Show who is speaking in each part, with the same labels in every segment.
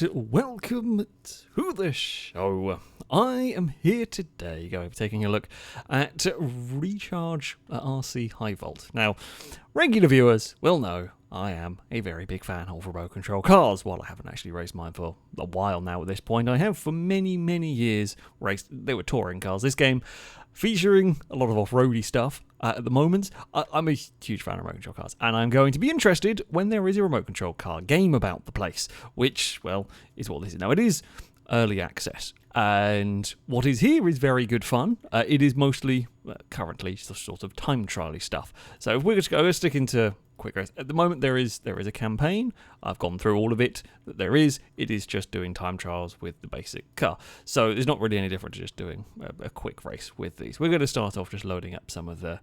Speaker 1: and welcome to the show. I am here today going to be taking a look at Recharge RC High Volt. Now, regular viewers will know I am a very big fan of remote control cars. While I haven't actually raced mine for a while now at this point, I have for many years raced. They were touring cars. This game featuring a lot of off-roady stuff at the moment. I'm a huge fan of remote control cars, and I'm going to be interested when there is a remote control car game about the place, which, well, is what this is. Now, it is early access, and what is here is very good fun. It is mostly, currently, sort of time trial-y stuff. So if we're going to stick into quick race. At the moment, there is a campaign. I've gone through all of it. That there is. It is just doing time trials with the basic car. So it's not really any different to just doing a quick race with these. We're going to start off just loading up some of the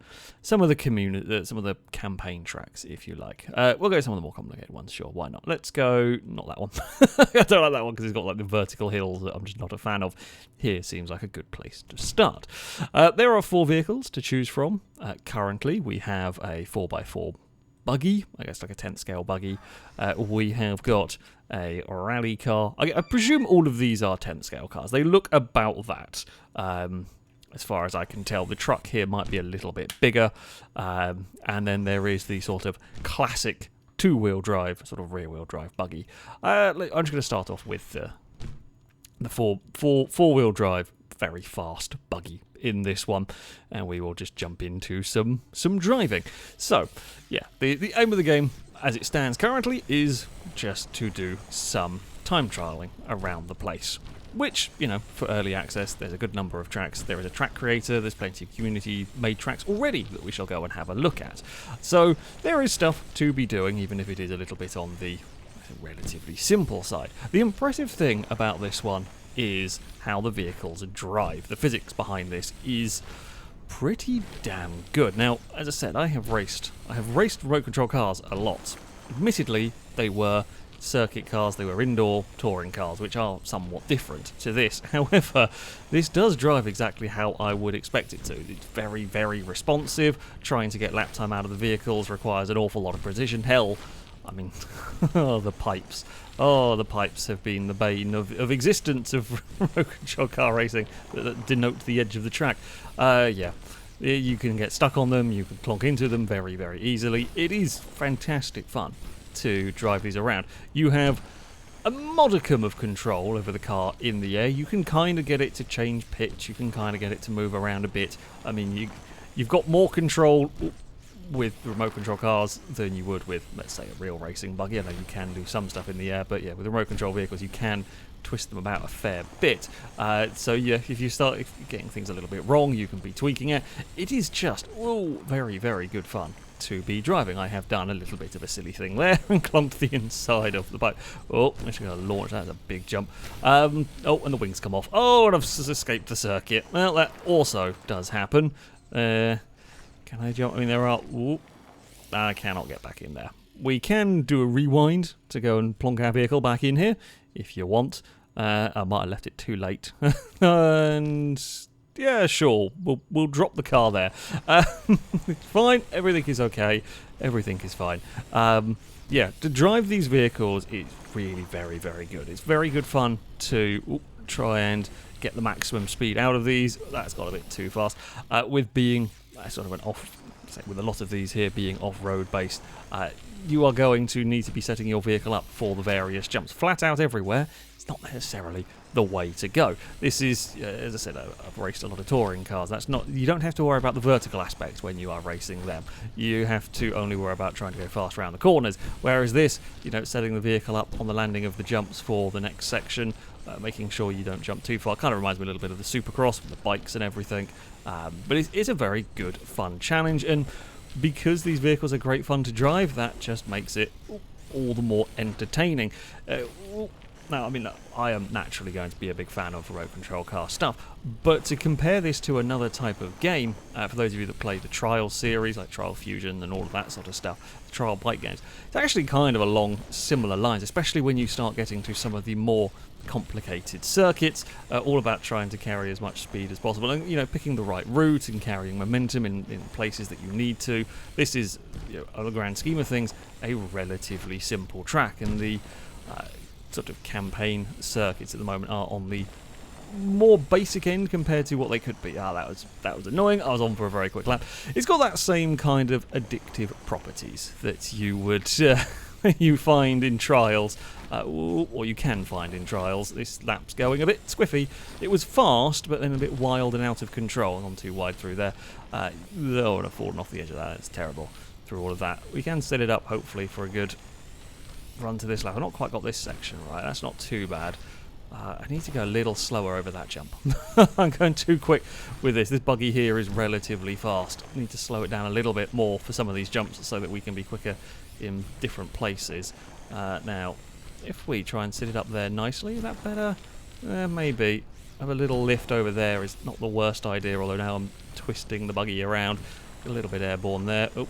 Speaker 1: community, some of the campaign tracks, if you like. We'll go some of the more complicated ones. Sure, why not? Let's go. Not that one. I don't like that one because it's got like the vertical hills that I'm just not a fan of. Here seems like a good place to start. There are 4 vehicles to choose from. Currently, we have a 4x4 buggy, I guess like a 10th scale buggy. We have got a rally car. I presume all of these are 10th scale cars. They look about that. As far as I can tell, the truck here might be a little bit bigger. And then there is the sort of classic 2-wheel drive, sort of rear-wheel drive buggy. I'm just going to start off with the four-wheel drive, very fast buggy in this one, and we will just jump into some driving. So, yeah, the aim of the game, as it stands currently, is just to do some time trialing around the place. Which, you know, for early access, there's a good number of tracks. There is a track creator, there's plenty of community-made tracks already that we shall go and have a look at. So, there is stuff to be doing, even if it is a little bit on the relatively simple side. The impressive thing about this one is how the vehicles drive. The physics behind this is pretty damn good. Now, as I said, I have raced remote control cars a lot. Admittedly, they were circuit cars, they were indoor touring cars, which are somewhat different to this. However, this does drive exactly how I would expect it to. It's very responsive. Trying to get lap time out of the vehicles requires an awful lot of precision. Hell, I mean, the pipes. Oh, the pipes have been the bane of existence of remote control car racing that denote the edge of the track. Yeah, you can get stuck on them, you can clonk into them very easily. It is fantastic fun to drive these around. You have a modicum of control over the car in the air. You can kind of get it to change pitch, you can kind of get it to move around a bit. I mean, you've got more control with remote control cars than you would with, let's say, a real racing buggy. I know you can do some stuff in the air, but yeah, with remote control vehicles you can twist them about a fair bit. So yeah, if you're getting things a little bit wrong, you can be tweaking it. It is just very good fun to be driving. I have done a little bit of a silly thing there and clumped the inside of the bike. Oh, I'm just going to launch. That's a big jump. Oh, and the wings come off. Oh, and I've escaped the circuit. Well, that also does happen. Can I jump? I mean, there are... Ooh, I cannot get back in there. We can do a rewind to go and plonk our vehicle back in here, if you want. I might have left it too late. And... yeah, sure. We'll drop the car there. Fine. Everything is okay. Everything is fine. Yeah, to drive these vehicles is really very good. It's very good fun to try and get the maximum speed out of these. That's got a bit too fast. With being sort of with a lot of these here being off-road based, you are going to need to be setting your vehicle up for the various jumps. Flat out everywhere, it's not necessarily the way to go. This is, as I said, I've raced a lot of touring cars. You don't have to worry about the vertical aspects when you are racing them. You have to only worry about trying to go fast around the corners. Whereas this, setting the vehicle up on the landing of the jumps for the next section, making sure you don't jump too far. Kind of reminds me a little bit of the supercross with the bikes and everything. But it's a very good, fun challenge, and because these vehicles are great fun to drive, that just makes it all the more entertaining. Now, I mean, I am naturally going to be a big fan of remote control car stuff, but to compare this to another type of game, for those of you that play the Trial series, like Trial Fusion and all of that sort of stuff, the Trial bike games, it's actually kind of along similar lines, especially when you start getting to some of the more complicated circuits, all about trying to carry as much speed as possible and, picking the right route and carrying momentum in places that you need to. This is, on the grand scheme of things, a relatively simple track, and the sort of campaign circuits at the moment are on the more basic end compared to what they could be. That was annoying. I was on for a very quick lap. It's got that same kind of addictive properties that you would you find in Trials, or you can find in Trials. This lap's going a bit squiffy. It was fast, but then a bit wild and out of control. Gone too wide through there. Oh, and I've fallen off the edge of that. It's terrible. Through all of that, we can set it up hopefully for a good run to this lap. I've not quite got this section right. That's not too bad. I need to go a little slower over that jump. I'm going too quick with this. This buggy here is relatively fast. I need to slow it down a little bit more for some of these jumps so that we can be quicker in different places. Now, if we try and sit it up there nicely, is that better? Maybe. Have a little lift over there is not the worst idea, although now I'm twisting the buggy around. A little bit airborne there. Oh,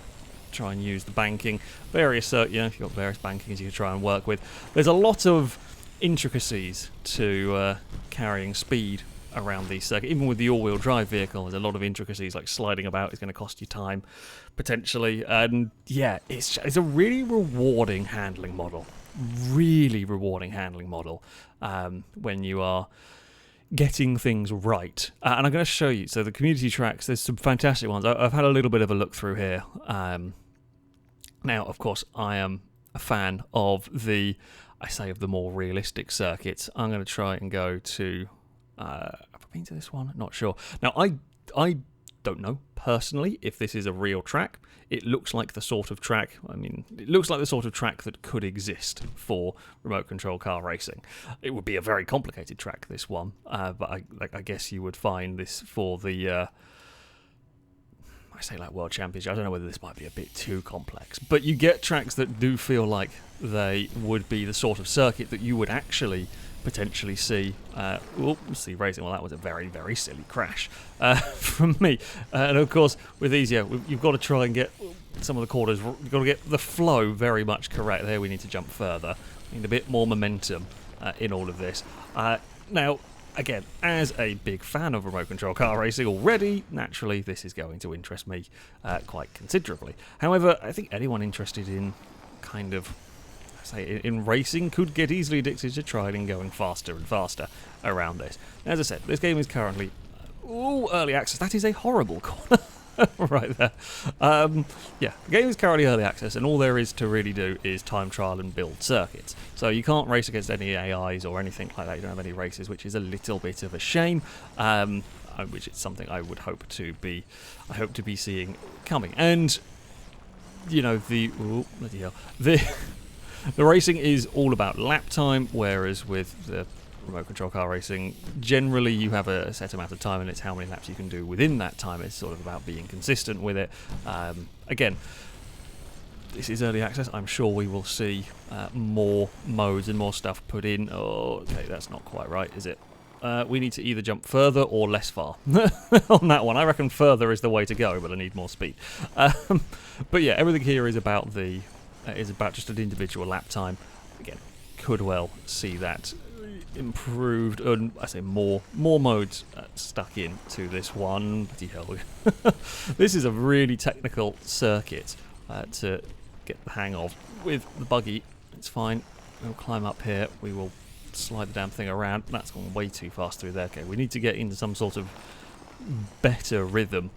Speaker 1: try and use the banking. Various, you've got various bankings you can try and work with. There's a lot of intricacies to carrying speed around these circuits. Even with the all-wheel drive vehicle, there's a lot of intricacies, like sliding about is going to cost you time, potentially. And yeah, it's a really rewarding handling model. Really rewarding handling model when you are getting things right. And I'm going to show you. So the community tracks, there's some fantastic ones. I've had a little bit of a look through here. Now, of course, I am a fan of the more realistic circuits. I'm going to try and go to... have I been to this one? Not sure. Now, I don't know, personally, if this is a real track. It looks like the sort of track... it looks like the sort of track that could exist for remote control car racing. It would be a very complicated track, this one. But I guess you would find this for the... I say like World Championship. I don't know whether this might be a bit too complex, but you get tracks that do feel like they would be the sort of circuit that you would actually potentially see. See racing. Well, that was a very, very silly crash from me. And of course, with these, you've got to try and get some of the corners. You've got to get the flow very much correct. There, we need to jump further. We need a bit more momentum in all of this. Now. Again, as a big fan of remote control car racing already, naturally this is going to interest me quite considerably. However, I think anyone interested in in racing could get easily addicted to trying and going faster and faster around this. As I said, this game is currently early access. That is a horrible corner. Right there. The game is currently early access, and all there is to really do is time trial and build circuits. So you can't race against any AIs or anything like that. You don't have any races, which is a little bit of a shame. Which is something I would hope to be seeing coming. And the racing is all about lap time, whereas with the remote control car racing, generally you have a set amount of time, and it's how many laps you can do within that time. It's sort of about being consistent with it. Again, this is early access. I'm sure we will see more modes and more stuff put in. Oh, okay, that's not quite right, is it? We need to either jump further or less far on that one. I reckon further is the way to go, but I need more speed. But yeah, everything here is about just an individual lap time. Again, could well see that improved, and I say more modes stuck into this one. Bloody hell. This is a really technical circuit to get the hang of. With the buggy, it's fine. We'll climb up here. We will slide the damn thing around. That's gone way too fast through there. Okay, we need to get into some sort of better rhythm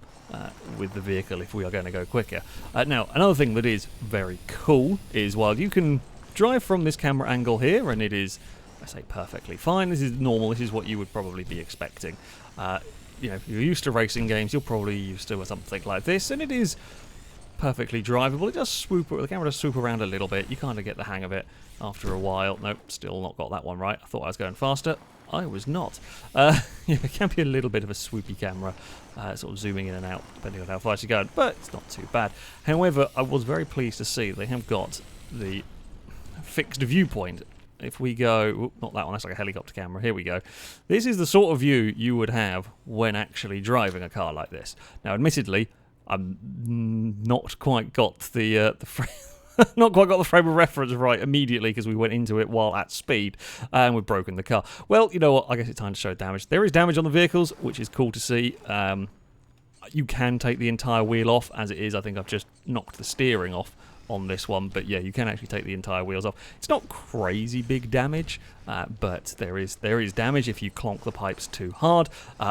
Speaker 1: with the vehicle if we are going to go quicker. Now, another thing that is very cool is while you can drive from this camera angle here, and it is, I say, perfectly fine. This is normal. This is what you would probably be expecting. If you're used to racing games, you're probably used to something like this, and it is perfectly drivable. It does the camera does swoop around a little bit. You kind of get the hang of it after a while. Nope, still not got that one right. I thought I was going faster. I was not. It can be a little bit of a swoopy camera, sort of zooming in and out, depending on how fast you're going, but it's not too bad. However, I was very pleased to see they have got the fixed viewpoint. If we go, not that one, that's like a helicopter camera. Here we go. This is the sort of view you would have when actually driving a car like this. Now, admittedly, I'm not quite got the frame. Not quite got the frame of reference right immediately because we went into it while at speed and we've broken the car. Well, you know what? I guess it's time to show damage. There is damage on the vehicles, which is cool to see. You can take the entire wheel off as it is. I think I've just knocked the steering off on this one, but yeah, you can actually take the entire wheels off. It's not crazy big damage, but there is damage if you clonk the pipes too hard.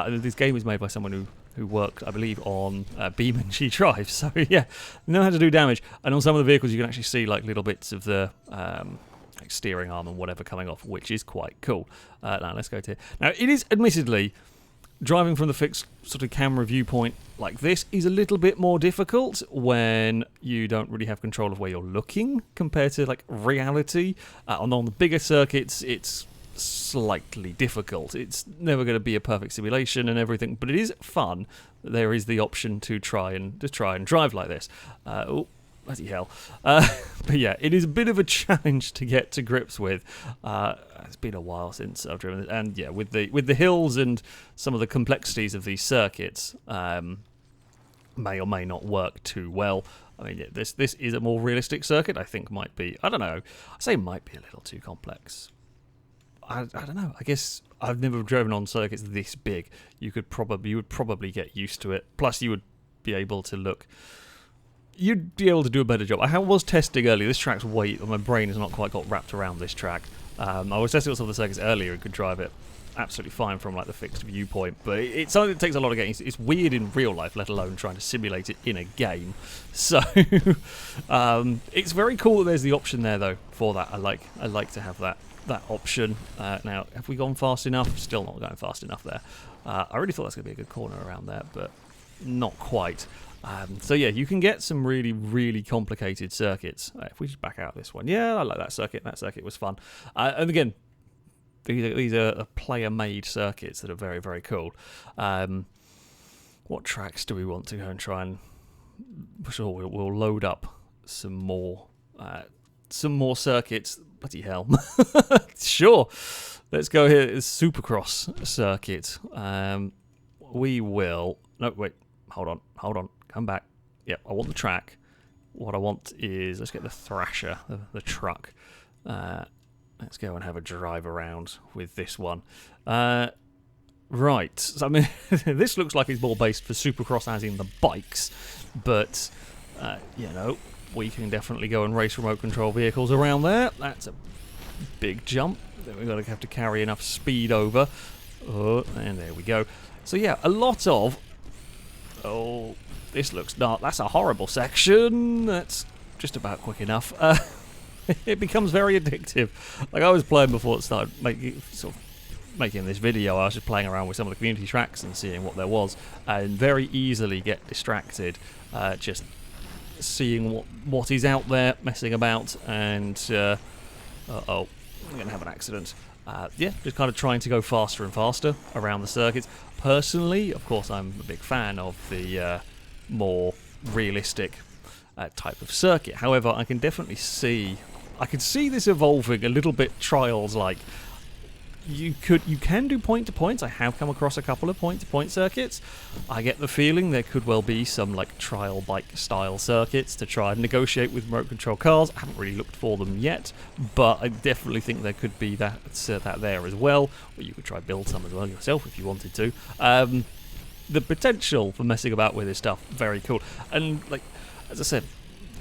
Speaker 1: This game is made by someone who worked, I believe, on Beam and G Drive, so yeah, know how to do damage. And on some of the vehicles, you can actually see like little bits of the like steering arm and whatever coming off, which is quite cool. Now let's go to here. Now it is admittedly, driving from the fixed sort of camera viewpoint like this is a little bit more difficult when you don't really have control of where you're looking compared to like reality. On the bigger circuits, it's slightly difficult. It's never going to be a perfect simulation and everything, but it is fun. There is the option to try and drive like this. Oh, bloody hell. But yeah, it is a bit of a challenge to get to grips with. It's been a while since I've driven it, and yeah, with the hills and some of the complexities of these circuits, may or may not work too well. I mean, yeah, this is a more realistic circuit. I think might be. I don't know. I say might be a little too complex. I don't know. I guess I've never driven on circuits this big. You would probably get used to it. Plus, you would be able to look. You'd be able to do a better job. I was testing earlier. This track's weight, my brain has not quite got wrapped around this track. I was testing on some of the circuits earlier and could drive it absolutely fine from like the fixed viewpoint, but it's something that takes a lot of getting. It's weird in real life, let alone trying to simulate it in a game. So it's very cool that there's the option there though for that. I like to have that option. Now, have we gone fast enough? Still not going fast enough there. I really thought that's going to be a good corner around there, but not quite. So yeah, you can get some really, really complicated circuits. If we just back out this one, yeah, I like that circuit. That circuit was fun. And again, these are player-made circuits that are very, very cool. What tracks do we want to go and try and? Sure, we'll load up some more circuits. Bloody hell! Sure, let's go here. It's supercross circuit. We will. No, wait. Hold on. Come back. Yep, I want the track. What I want is, let's get the Thrasher, the truck. Let's go and have a drive around with this one. Right. So, I mean, this looks like it's more based for supercross as in the bikes, but, you know, we can definitely go and race remote control vehicles around there. That's a big jump. Then we've got to have to carry enough speed over. Oh, and there we go. So, yeah, a lot of... Oh, this looks not. That's a horrible section. That's just about quick enough. It becomes very addictive. Like I was playing before it started making this video. I was just playing around with some of the community tracks and seeing what there was, and very easily get distracted. Just seeing what is out there, messing about, and I'm gonna have an accident. Yeah, just kind of trying to go faster and faster around the circuits. Personally, of course, I'm a big fan of the more realistic type of circuit. However, I can definitely see this evolving a little bit Trials-like. You can do point-to-points. I have come across a couple of point-to-point circuits. I get the feeling there could well be some like trial bike style circuits to try and negotiate with remote control cars. I haven't really looked for them yet, but I definitely think there could be that there as well. Or you could try build some as well yourself if you wanted to. The potential for messing about with this stuff, very cool. And like as I said,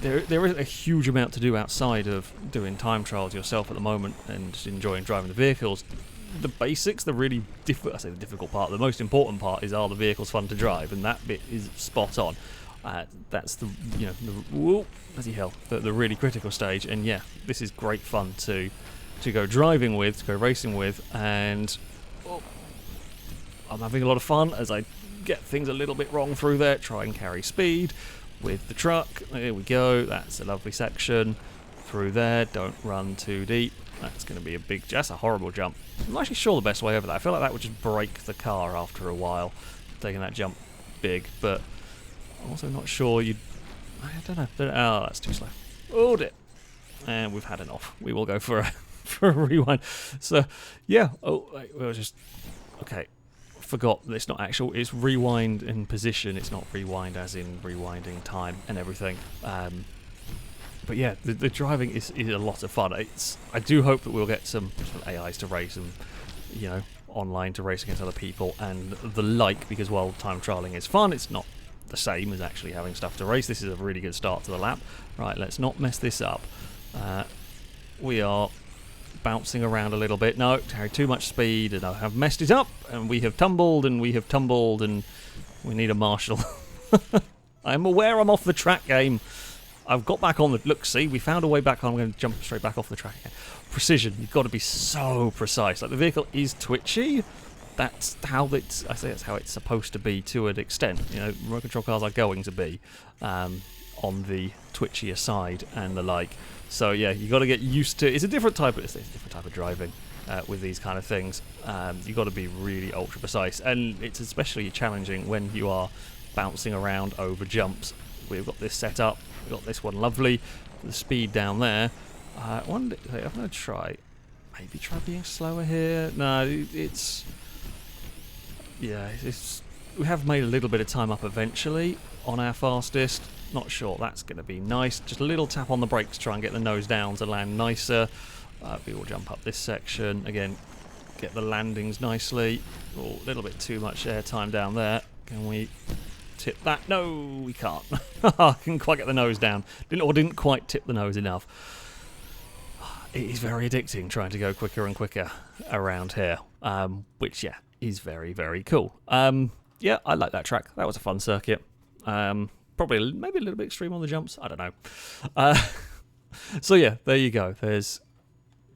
Speaker 1: there is a huge amount to do outside of doing time trials yourself at the moment and just enjoying driving the vehicles. The basics, the really the difficult part, the most important part is, are the vehicles fun to drive, and that bit is spot on. That's the bloody hell, the really critical stage. And yeah, this is great fun to go driving with, to go racing with, and I'm having a lot of fun as I get things a little bit wrong through there, try and carry speed with the truck. There we go, that's a lovely section through there. Don't run too deep. That's going to be that's a horrible jump. I'm not actually sure the best way over that. I feel like that would just break the car after a while, taking that jump big, but I'm also not sure I don't know. Oh, that's too slow. Hold it. And we've had enough. We will go for a rewind. So, yeah. Oh, wait, we'll just... Okay. Forgot it's not actual. It's rewind in position. It's not rewind as in rewinding time and everything. But yeah, the driving is a lot of fun. I do hope that we'll get some AIs to race and, you know, online to race against other people and the like, because while time trialing is fun, it's not the same as actually having stuff to race. This is a really good start to the lap. Right, let's not mess this up. We are bouncing around a little bit. No, carried too much speed, and I have messed it up, and we have tumbled, and we have tumbled, and we need a marshal. I'm aware I'm off the track, game. I've got back on the... Look, see, we found a way back on. I'm going to jump straight back off the track again. Precision. You've got to be so precise. Like, the vehicle is twitchy. That's how it's... I say that's how it's supposed to be to an extent. You know, remote control cars are going to be on the twitchier side and the like. So, yeah, you've got to get used to... It's a different type of driving with these kind of things. You've got to be really ultra precise. And it's especially challenging when you are bouncing around over jumps. We've got this set up. We've got this one lovely. The speed down there. I'm going to try... Maybe try being slower here. No, it's... Yeah, we have made a little bit of time up eventually on our fastest. Not sure that's going to be nice. Just a little tap on the brakes to try and get the nose down to land nicer. We will jump up this section. Again, get the landings nicely. Oh, a little bit too much air time down there. Can we tip that? No, we can't. I couldn't quite get the nose down. Didn't quite tip the nose enough. It is very addicting trying to go quicker and quicker around here. Which, yeah, is very, very cool. Yeah, I like that track. That was a fun circuit. Probably maybe a little bit extreme on the jumps. I don't know. So yeah, there you go. There's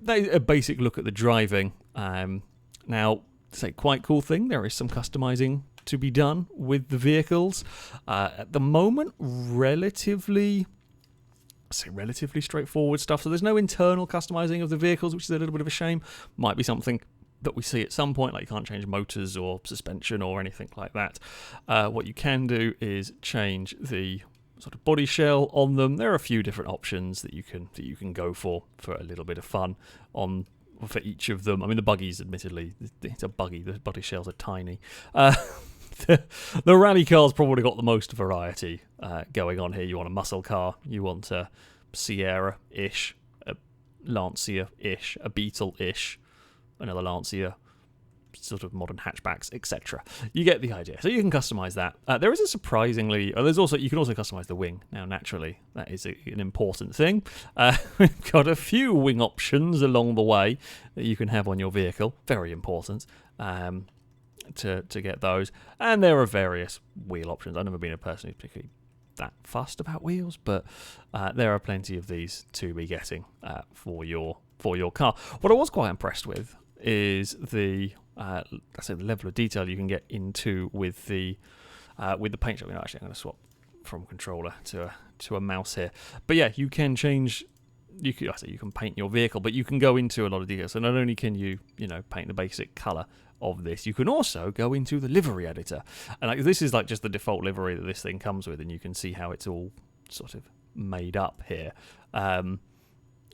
Speaker 1: a basic look at the driving. Now, say quite cool thing. There is some customizing to be done with the vehicles. At the moment, relatively straightforward stuff. So there's no internal customizing of the vehicles, which is a little bit of a shame. Might be something that we see at some point, like you can't change motors or suspension or anything like that. What you can do is change the sort of body shell on them. There are a few different options that you can go for a little bit of fun for each of them. I mean, the buggies, admittedly, it's a buggy. The body shells are tiny. The rally car's probably got the most variety going on here. You want a muscle car, you want a Sierra-ish, a Lancia-ish, a Beetle-ish, another Lancia, sort of modern hatchbacks, etc. You get the idea. So you can customize that. There is a surprisingly... you can also customize the wing. Now, naturally, that is an important thing. We've got a few wing options along the way that you can have on your vehicle. Very important to get those. And there are various wheel options. I've never been a person who's particularly that fussed about wheels, but there are plenty of these to be getting for your car. What I was quite impressed with is the level of detail you can get into with the paint job. Actually, I'm going to swap from controller to a mouse here. But yeah, you can change. You can paint your vehicle, but you can go into a lot of detail. So not only can you paint the basic color of this, you can also go into the livery editor. And this is like just the default livery that this thing comes with, and you can see how it's all sort of made up here.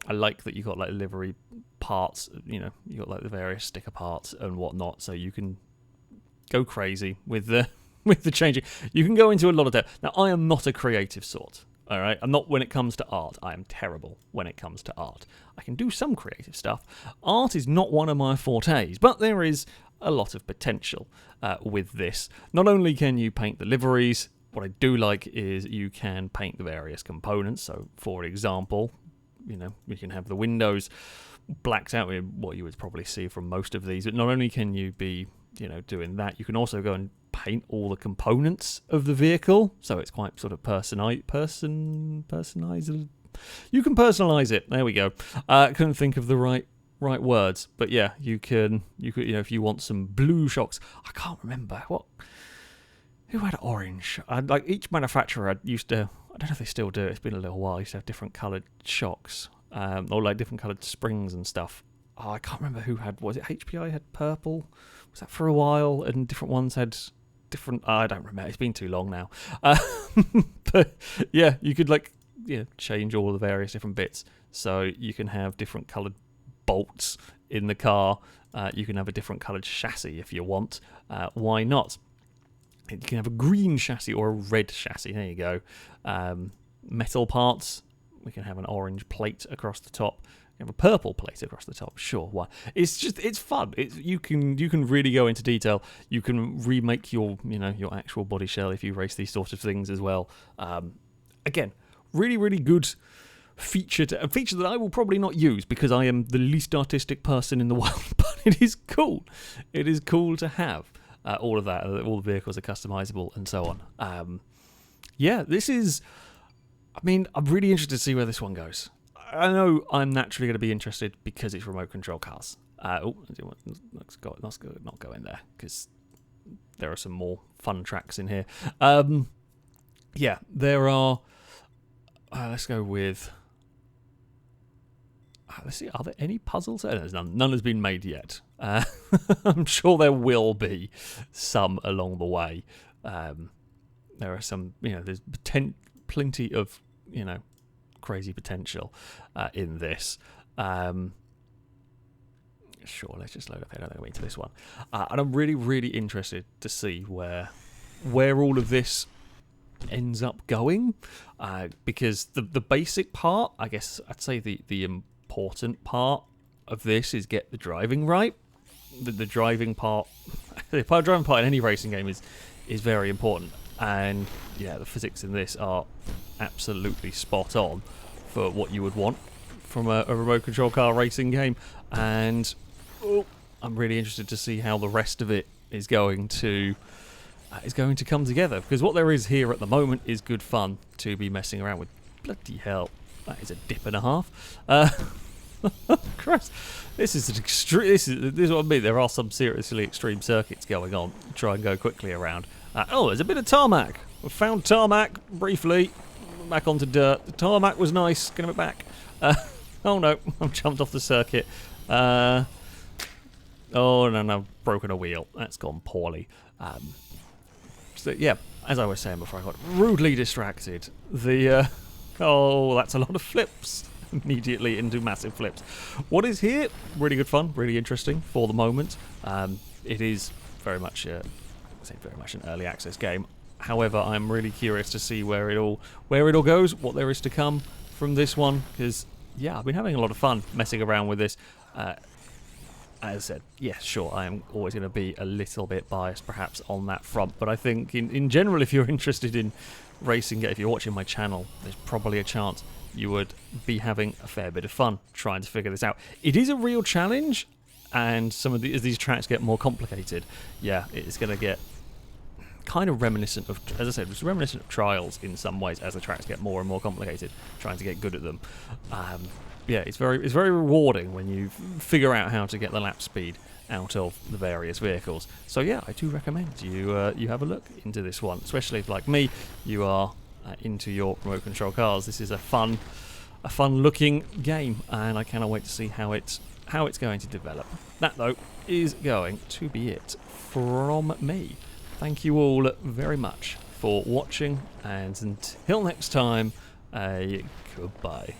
Speaker 1: I like that you got like livery parts, you got like the various sticker parts and whatnot, so you can go crazy with the changing. You can go into a lot of depth. Now, I am not a creative sort, all right? I'm not when it comes to art. I am terrible when it comes to art. I can do some creative stuff. Art is not one of my fortes, but there is a lot of potential with this. Not only can you paint the liveries, what I do like is you can paint the various components. So, for example, we can have the windows blacked out with what you would probably see from most of these. But not only can you be, doing that, you can also go and paint all the components of the vehicle. So it's quite sort of personalized. You can personalize it. There we go. Couldn't think of the right words, but yeah, you could, if you want some blue shocks. I can't remember who had orange. Like each manufacturer used to. I don't know if they still do it. It's been a little while. Used to have different coloured shocks, or like different coloured springs and stuff. Oh, I can't remember who had. Was it HPI had purple? Was that for a while? And different ones had different. I don't remember. It's been too long now. But yeah, you could change all the various different bits. So you can have different coloured bolts in the car. You can have a different coloured chassis if you want. Why not? You can have a green chassis or a red chassis. There you go. Metal parts. We can have an orange plate across the top. We have a purple plate across the top. Sure, why? It's fun. You can really go into detail. You can remake your your actual body shell if you race these sort of things as well. Again, really good feature a feature that I will probably not use because I am the least artistic person in the world. But it is cool. It is cool to have all of that. All the vehicles are customizable and so on. Yeah, this is. I mean, I'm really interested to see where this one goes. I know I'm naturally going to be interested because it's remote control cars. Let's not go in there because there are some more fun tracks in here. Yeah, there are. Let's go with. Let's see. Are there any puzzles? There's none. None has been made yet. I'm sure there will be some along the way. There are some. There's plenty of crazy potential in this. Sure, let's just load up here. I don't go into this one. And I'm really interested to see where all of this ends up going. Because the basic part, I guess I'd say the important part of this is get the driving right. The driving part, the driving part in any racing game is very important. And yeah, the physics in this are absolutely spot on for what you would want from a remote control car racing game. And I'm really interested to see how the rest of it is going to come together, because what there is here at the moment is good fun to be messing around with. Bloody hell, that is a dip and a half. Christ, this is an extreme. This is what I mean. There are some seriously extreme circuits going on. Try and go quickly around. There's a bit of tarmac. We found tarmac briefly. Back onto dirt. The tarmac was nice. Getting it back. Oh no, I've jumped off the circuit. Oh no, I've broken a wheel. That's gone poorly. So yeah, as I was saying before, I got rudely distracted. That's a lot of flips. Immediately into massive flips. What is here? Really good fun. Really interesting for the moment. It is very much an early access game. However, I'm really curious to see where it all goes, what there is to come from this one, because yeah, I've been having a lot of fun messing around with this. As I said, yes, sure, I am always going to be a little bit biased perhaps on that front, but I think in general, if you're interested in racing, if you're watching my channel, there's probably a chance you would be having a fair bit of fun trying to figure this out. It is a real challenge, and as these tracks get more complicated, yeah, it's going to get kind of reminiscent of, as I said, it's reminiscent of Trials in some ways as the tracks get more and more complicated, trying to get good at them. Yeah, it's very rewarding when you figure out how to get the lap speed out of the various vehicles. So yeah, I do recommend you have a look into this one, especially if, like me, you are into your remote control cars. This is a fun looking game, and I cannot wait to see how it's going to develop. That though is going to be it from me. Thank you all very much for watching, and until next time, goodbye.